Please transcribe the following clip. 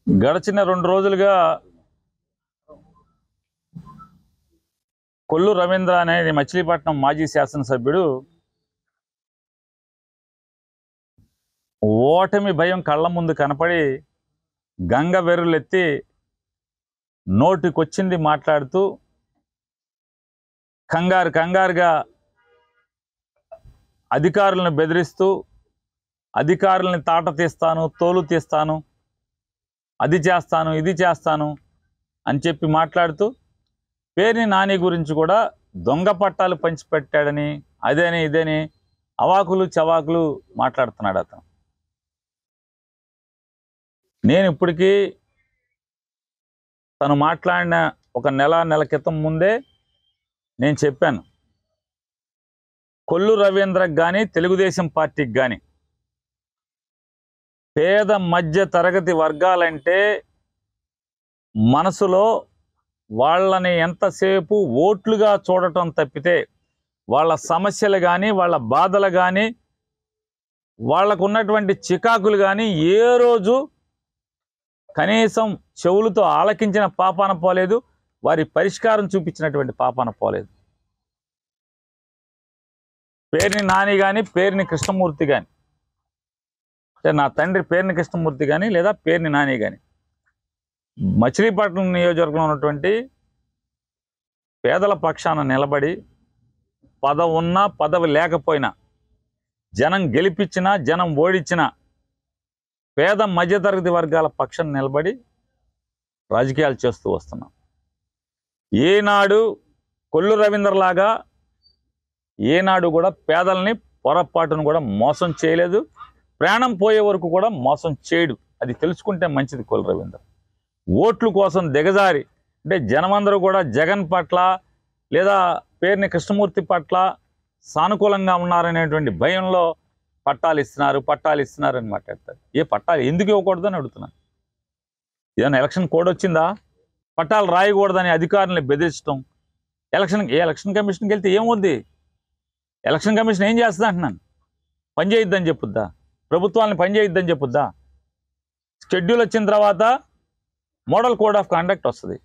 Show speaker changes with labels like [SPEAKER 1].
[SPEAKER 1] గడిచిన 2 రోజులుగా కొల్లు రవీంద్ర అనే మచిలీపట్నం మాజీ శాసనసభ్యుడు ఓటమి భయం కళ్ళ ముందు కనపడి గంగ వెర్రులెత్తి నోటికొచ్చింది మాట్లాడుతూ కంగారుగా అధికారులను బెదిరిస్తూ అధికారులను తాట తీస్తాను, తోలు తీస్తాను, అది చేస్తాను, ఇది చేస్తాను అని చెప్పి మాట్లాడుతూ పేర్ని నాని గురించి కూడా దొంగ పట్టాలు పంచిపెట్టాడని అదేని ఇదేని అవాకులు చవాకులు మాట్లాడుతున్నాడు అతను. నేను ఇప్పటికీ తను మాట్లాడిన ఒక నెల క్రితం ముందే నేను చెప్పాను, కొల్లు రవీంద్రకు కానీ తెలుగుదేశం పార్టీకి కానీ పేద మధ్య తరగతి వర్గాలంటే మనసులో వాళ్ళని ఎంతసేపు ఓట్లుగా చూడటం తప్పితే వాళ్ళ సమస్యలు కానీ వాళ్ళ బాధలు కానీ వాళ్ళకు ఉన్నటువంటి చికాకులు కానీ ఏ రోజు కనీసం చెవులతో ఆలకించిన పాపాన పోలేదు, వారి పరిష్కారం చూపించినటువంటి పాపాన పోలేదు. పేర్ని నాని కానీ పేర్ని కృష్ణమూర్తి కానీ, అంటే నా తండ్రి పేర్ని కృష్ణమూర్తి కానీ లేదా పేర్ని నాని కానీ మచిలీపట్నం నియోజకవర్గంలో ఉన్నటువంటి పేదల పక్షాన నిలబడి పదవి ఉన్నా పదవి లేకపోయినా జనం గెలిపించినా జనం ఓడించినా పేద మధ్యతరగతి వర్గాల పక్షాన నిలబడి రాజకీయాలు చేస్తూ వస్తున్నాం. ఏనాడు కొల్లు రవీంద్రలాగా ఏనాడు కూడా పేదల్ని పొరపాటును కూడా మోసం చేయలేదు, ప్రాణం పోయే వరకు కూడా మోసం చేయడు. అది తెలుసుకుంటే మంచిది. కొల్లు రవీంద్ర ఓట్ల కోసం దిగజారి, అంటే జనమందరూ కూడా జగన్ పట్ల లేదా పేర్ని కృష్ణమూర్తి పట్ల సానుకూలంగా ఉన్నారనేటువంటి భయంలో పట్టాలు ఇస్తున్నారు అని మాట్లాడతారు. ఏ పట్టాలు ఎందుకు ఇవ్వకూడదు అని అడుగుతున్నాను. ఏదైనా ఎలక్షన్ కోడ్ వచ్చిందా? పట్టాలు రాయకూడదని అధికారులను బెదిరించడం. ఎలక్షన్ కమిషన్కి వెళ్తే ఏమవుద్ది? ఎలక్షన్ కమిషన్ ఏం చేస్తుంది అంటున్నాను? పని చేయొద్దని చెప్పుద్దా? ప్రభుత్వాలను పని చేయొద్దని చెప్పుద్దా? షెడ్యూల్ వచ్చిన తర్వాత మోడల్ కోడ్ ఆఫ్ కండక్ట్ వస్తుంది.